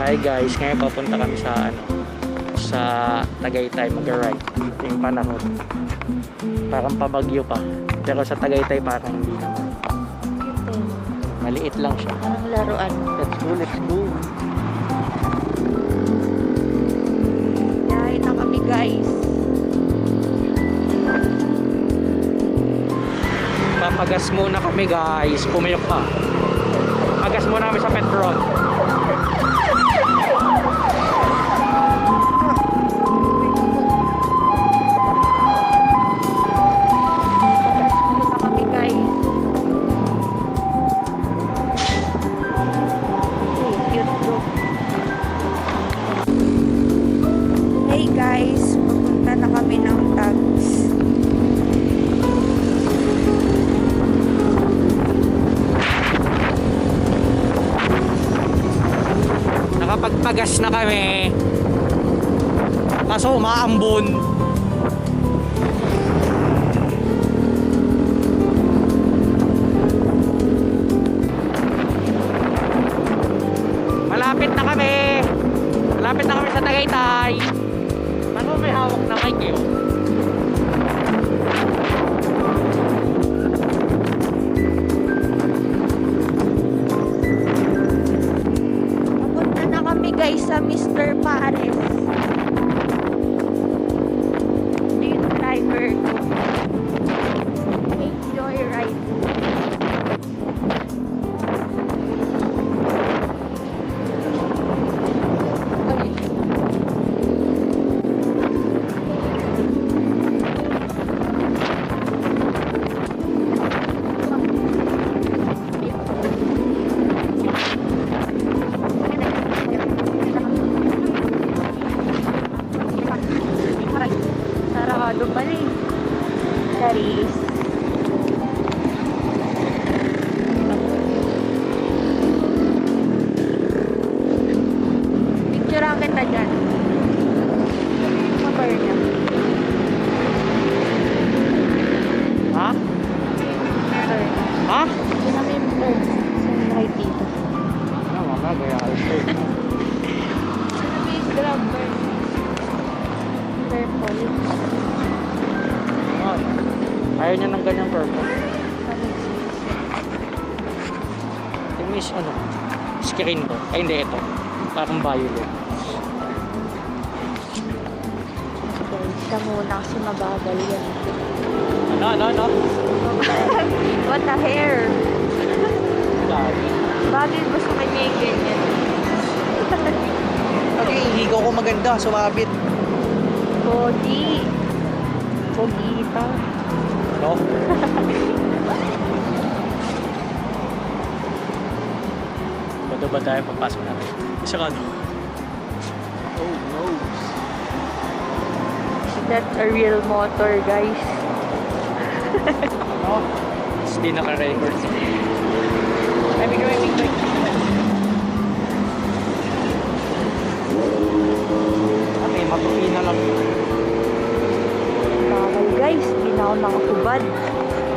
Hi guys, ngayon papunta kami sa sa Tagaytay mag-ride. Yung panahon parang pabagyo pa, pero sa Tagaytay parang hindi naman. Maliit lang siya. Parang laruan. Let's go, let's go. Yahay na kami guys. Papagas muna kami guys, pumiyok pa. Pagas muna kami sa petrol. Nakapagpagas na kami, kaso umaambon. Malapit na kami sa Tagaytay. Ano, may hawak na mic yun? Guys, sa Mr. Pares. Yung driver ko. Enjoy ride. Sarado pa rin. Charis. Picture ang kita dyan. Motor niya. Ha? Motor. Ha? Hindi namin yung motor. Saan right dito? Ano, mama, gaya ka ito. Saan namin yung grabber? Purple. Ayaw niya ng ganyang purple. Yung is screen ko. Ay hindi, ito. Parang violet. Siya muna kasi mabagal yan. Ano? What the hair? Dami. Bakit gusto may may ganyan? Okay, higo ko maganda, sumabit. Pogi. Pogita. No? Bado ba tayo pagpasok natin? Isa ka no? Oh no. That's a real motor, guys. No? Hindi naka-record. Ay, big. Okay, matupina lang. Bawal, guys. Hindi na ako nakatubad.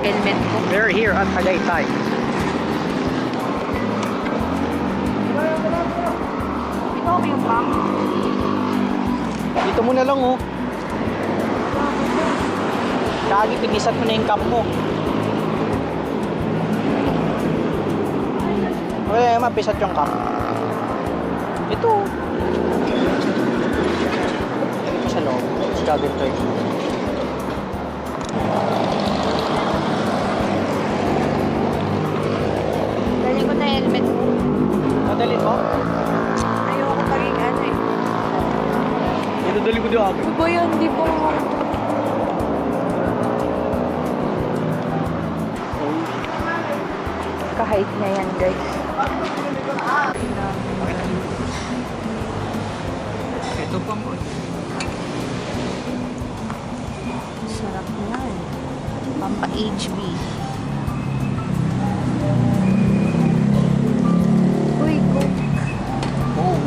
Helmet ko. We're here at Tagaytay. Ikaw yung pang. Dito muna lang oh. Kagi, pinisan mo na yung cam mo. Okay, mapisat yung cam. Ito. Ito sa loob. Sa gaganto eh. Dali ko na helmet ko. Madalin mo? Ayoko paging ano eh. Madali ko doon. Ano ba yun? Di po. Kahit na yan, guys. Ito pa mo. Sarap yan. Pampa-HB. Uy, cook. Oh.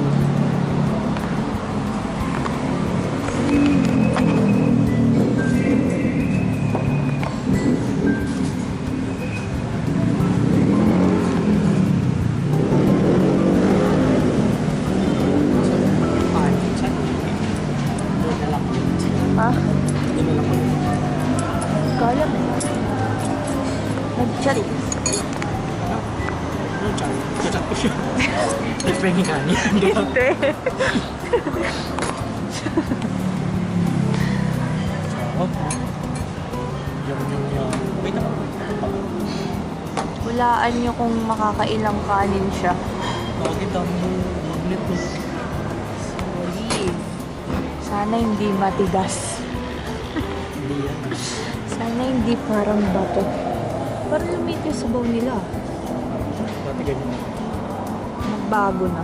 Different yung kanin. Hindi. Sarap. Yum. Wait ako. Hulaan nyo kung makakailang kanin siya. Bakit ang ulit mo? Solid. Sana hindi matigas. Hindi yan. Sana hindi parang bato. Parang lumit yung sabaw nila. Dati ganyan. Nagbago na.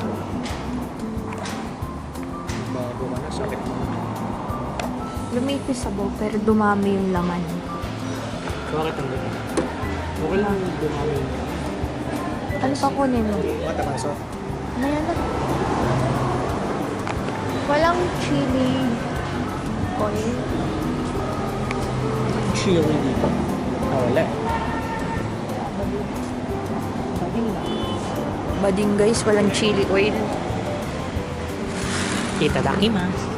Bago ka na, sakit mo. Lumit yung sabaw pero dumami yung laman. Bakit ang ganyan? Okay lang dumami. Ano pa kunin mo? Matamaso. Ayan na. Walang chili oil. Chili dito. Wala. Bading guys, walang chili oil. Itadakimasu.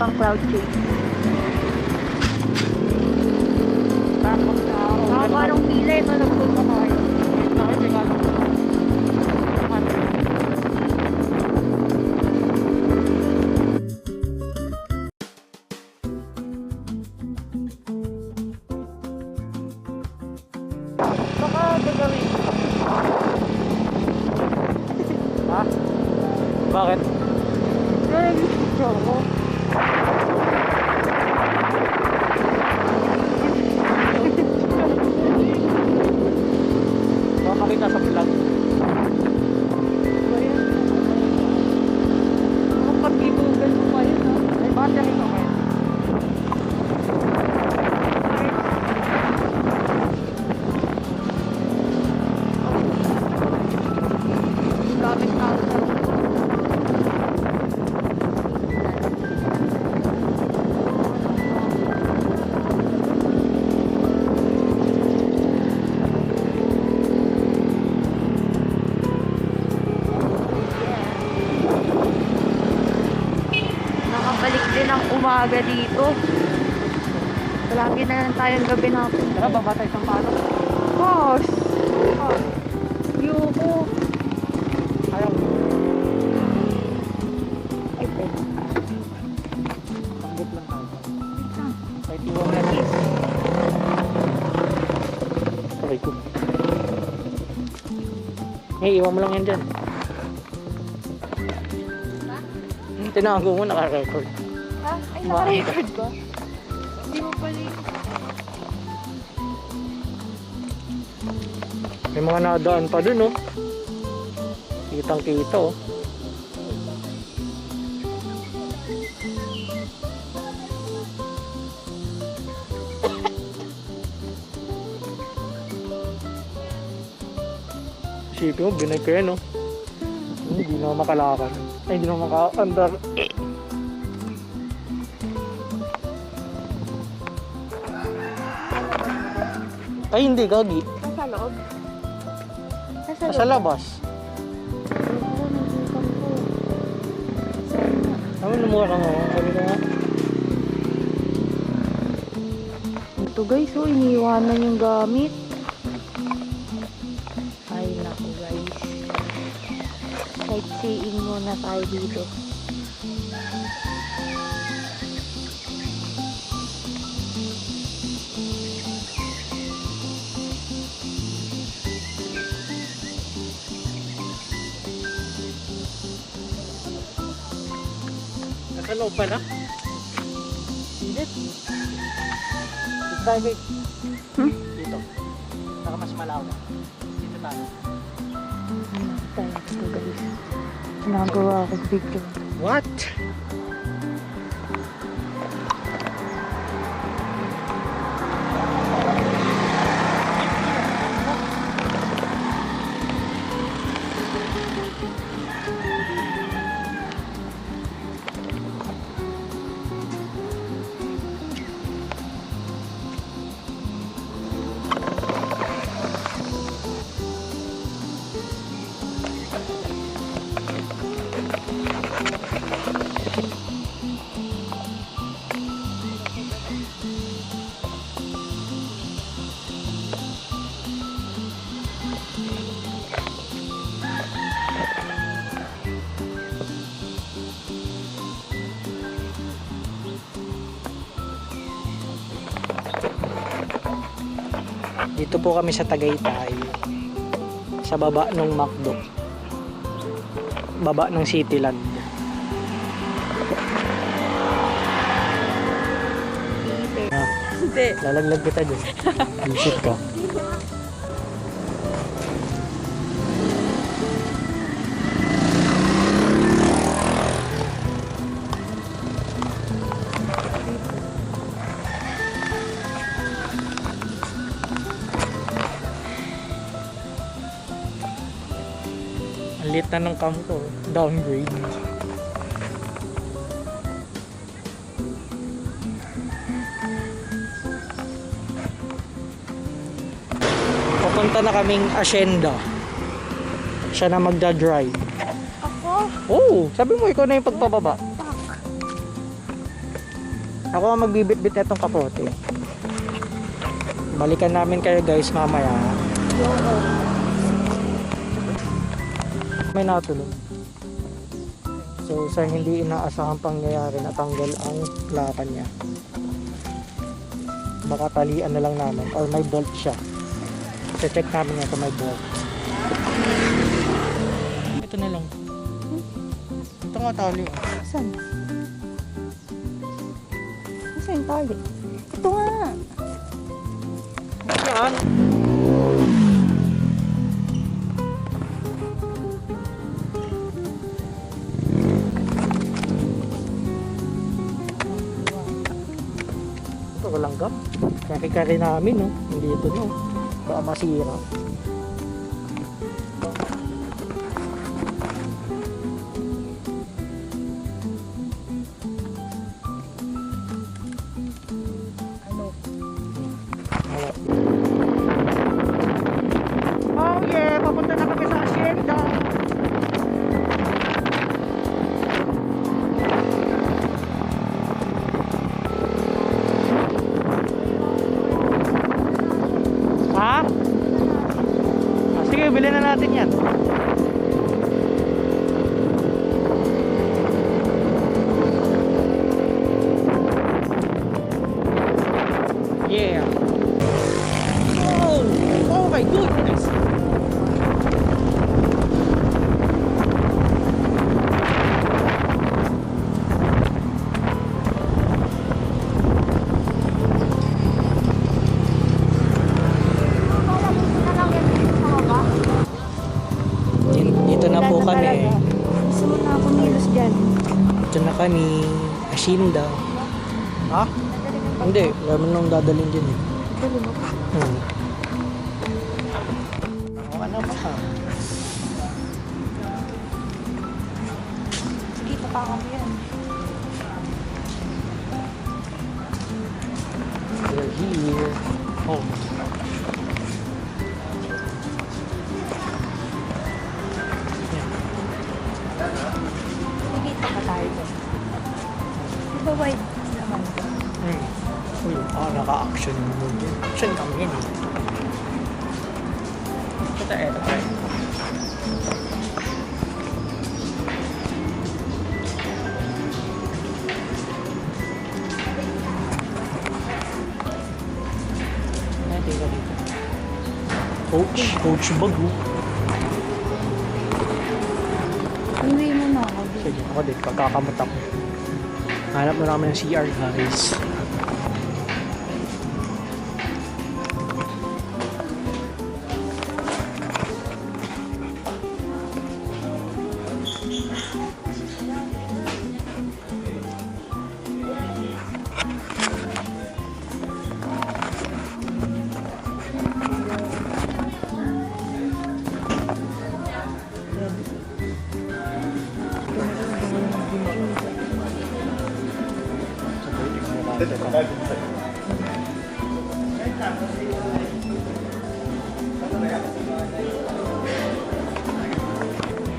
pang cloud chase. Tapos na ako. Parang pila ito nagpunta tayo. Baka gagawin. Ha? Bakit? Nag-picture ko. Baka makita sa vlog. Kapag i-google mo pa yun, ha? Ay, battery ko ngayon. Gamit na ako sa nakabalik din ang umaga dito. Palagi na lang tayong gabi natin. Tara, baba tayo sa palo. Gosh! Yuko! Ayaw. Ay, pwede. Tanggit lang tayo. Kahit iwan na lang. Aray ko. Hey, iwan mo lang yan dyan. Tinago mo, naka-record. Ha? Ay, naka-record ba? Hindi mo pala yun. May mga nadaan pa dun, oh. Kitang kita, oh. Isipin mo, binay ko yan, oh. Hindi na makalakad. Ay, hindi na maka-andar. Ay, hindi, gagi. Nasa loob? Nasa labas. Ano lumuha ka nga? Sabi ko nga. Ito guys, oh, iniiwanan yung gamit. Ay, naku guys. Sightseeing muna tayo dito. Nasa loob pa na? Hindi. Dito tayo, babe. Dito. Saka mas malawak. Dito tayo. Tayo ito guys. Nagawa ako video. What? Dito po kami sa Tagaytay. Sa baba ng McDo. Baba ng Cityland. Hindi. Lalaglag kita dyan. Visit ka. Ang lit na ng cam ko. Downgrade. Papunta na kaming Hacienda. Siya na magda-drive. Ako? Oh, sabi mo ikaw na yung pagpababa. Ako ang magbibit-bit na itong kapote. Balikan namin kayo guys mamaya. May natulog. So sa hindi inaasahang pangyayari, natanggal ang plakan niya. Baka talian na lang namin or may bolt siya. Check namin yan kung may bolt. Ito na lang. Ito nga tali. Saan? Saan yung tali? Ito nga. Yan. Ito walang gap. Kari-kari namin, no? Hindi ito, no? Baka masira. Oh yeah, papunta na kami sa asyenda. Ha? Sige, bilhin na natin yan. Yeah. Oh my goodness. Dito na po kami. Gusto mo na kumilos dyan. Dito na kami. Asyenda. Ha? Hindi. Laman nung dadalhin din eh. Dali mo. Ano ba? Sige, tapakan mo yan. We're here. Oh. Nakikita ka tayo dyan. Diba white naman ito? Uy, naka-action mo din. Action kami yun eh. Ito. Coach bago. Uwi mo na ako. Sige, ako din, pagkakamot ako. Hanap na namin ng CR guys.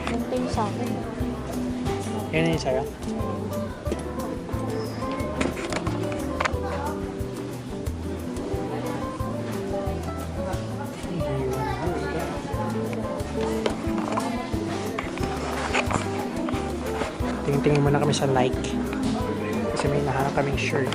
Ganito yung sa akin. Yan yung sa'yo. Tingin-tingin muna kami sa Nike. Kasi may nahanap kaming shirt.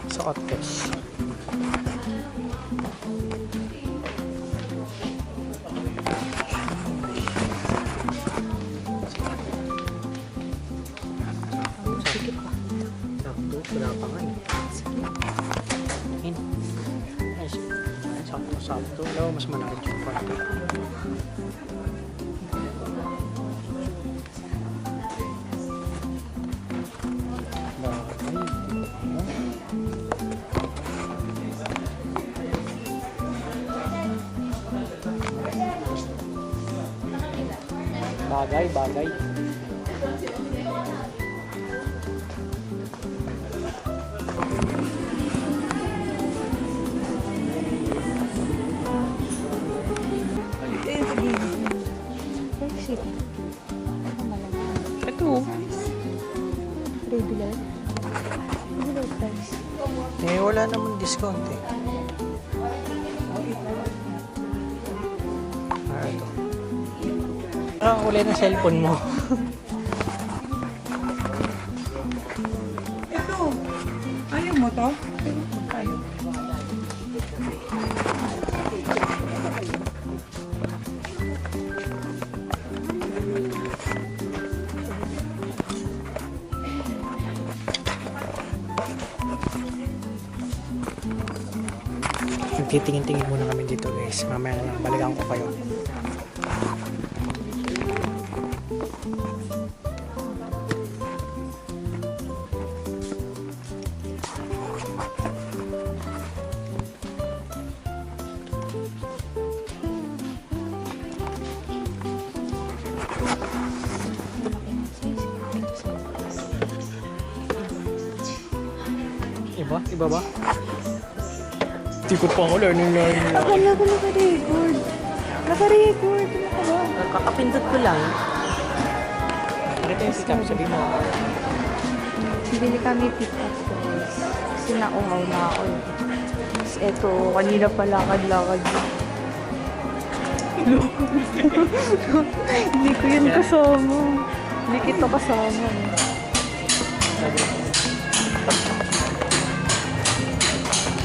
Suotes. Wala pa nga eh. Ay, sakto. Alam mo, mas malaki yung kwarto. Bagay. Eh, wala namang discount eh. Ito. Ang kulay ng cellphone mo. Ito. Ayaw mo to? Ayaw. Titingin-tingin muna kami dito guys. Mamaya na lang balikan ko kayo. Iba? Iba ba? Hindi ko pa ako learning. Akala ko naka-record. Naka-record. Ano ka ba? Kakapindot ko lang. Ito yung pick up, sabi mo. Bili kami pick-up guys. Kasi nauhaw na ako eh. Tapos eto, kanina pa lakad-lakad. Hindi ko yun kasama. Hindi kita kasama eh.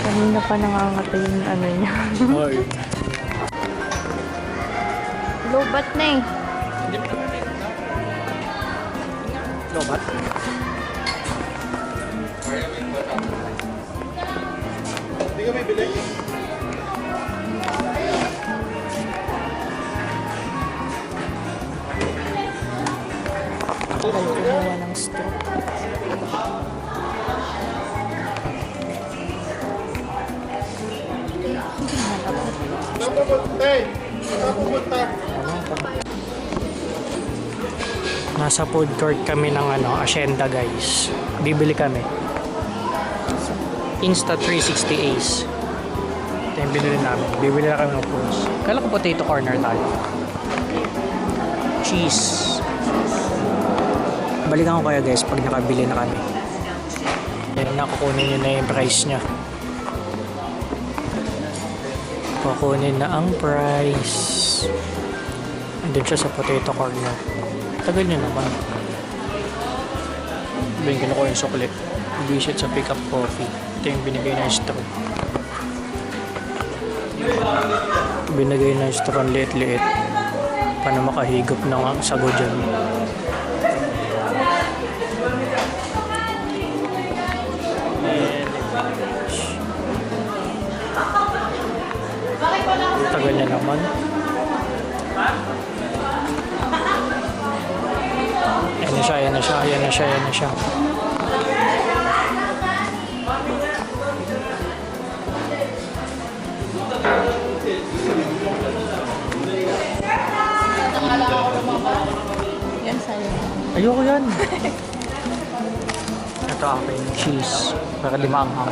Kanina pa nangangatay yung ano niya. Hoy. Lobat na eh. Lobat? Hindi ka may bili? Ay, kumuha ng straw. Nasa food court kami ng Hacienda guys. Bibili kami. Insta 360 Ace. Ito yung binili namin. Bibili na kami ng foods. Kala ko potato corner tayo. Cheese. Balikan ko kayo guys pag nakabili na kami. Yan, nakukunin nyo na yung price nya. Kukunin na ang price. Andun siya sa potato corner. Tagal nyo naman. Bigyan ko yung sukli. Visit sa pick up coffee. Ito yung binigay na straw. Binigay na straw ang liit-liit. Paano makahigop ng sago dyan. Tagal niya naman. Yan na siya. Yan sa'yo. Ayoko yan. Ito akin, cheese. Para lima ang ham.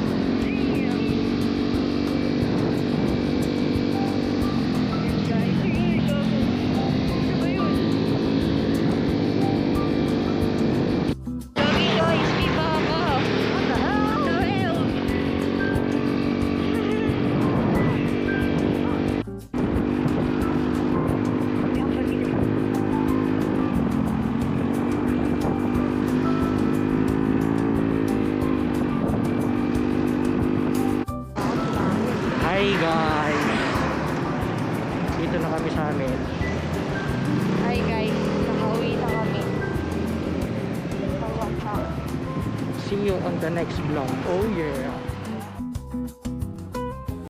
Hi guys! Dito na kami sa amin. Hi guys, nakauwi na kami. Tawag na. See you on the next vlog. Oh yeah!